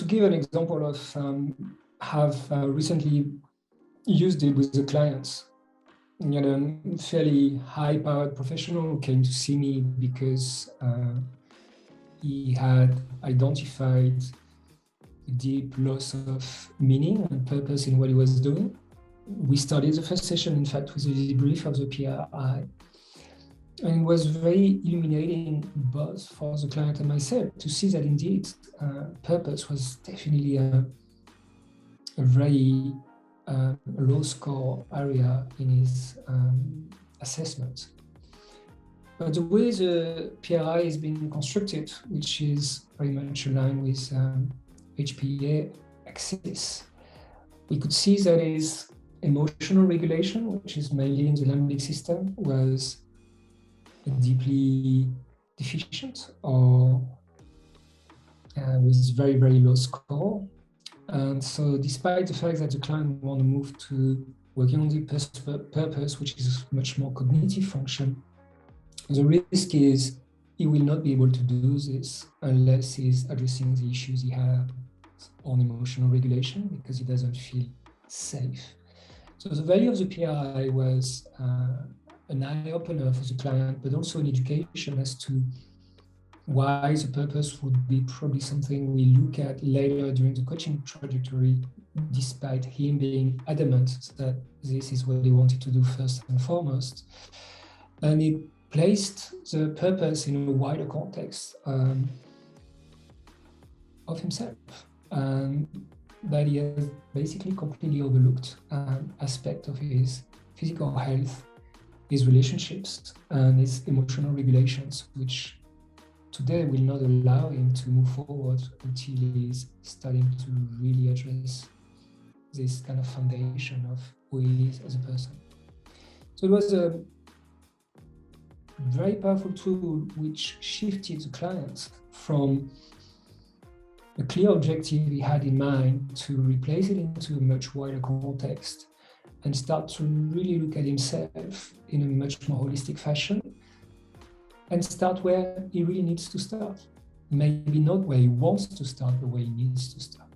give an example of have recently used it with the clients. You know, fairly high-powered professional who came to see me because he had identified a deep loss of meaning and purpose in what he was doing. We started the first session, in fact, with a debrief of the PRI. And it was very illuminating both for the client and myself to see that indeed purpose was definitely a very low score area in his assessment. But the way the PRI is being constructed, which is very much aligned with HPA axis, we could see that his emotional regulation, which is mainly in the limbic system, was deeply deficient or with very, very low score. And so despite the fact that the client want to move to working on the purpose, which is much more cognitive function, the risk is he will not be able to do this unless he's addressing the issues he has on emotional regulation because he doesn't feel safe. So the value of the PRI was an eye-opener for the client, but also an education as to why the purpose would be probably something we look at later during the coaching trajectory, despite him being adamant that this is what he wanted to do first and foremost. And it placed the purpose in a wider context of himself, and that he has basically completely overlooked an aspect of his physical health, his relationships, and his emotional regulations, which today will not allow him to move forward until he's starting to really address this kind of foundation of who he is as a person. So it was a very powerful tool which shifted the client from a clear objective he had in mind to replace it into a much wider context and start to really look at himself in a much more holistic fashion and start where he really needs to start. Maybe not where he wants to start, but where he needs to start.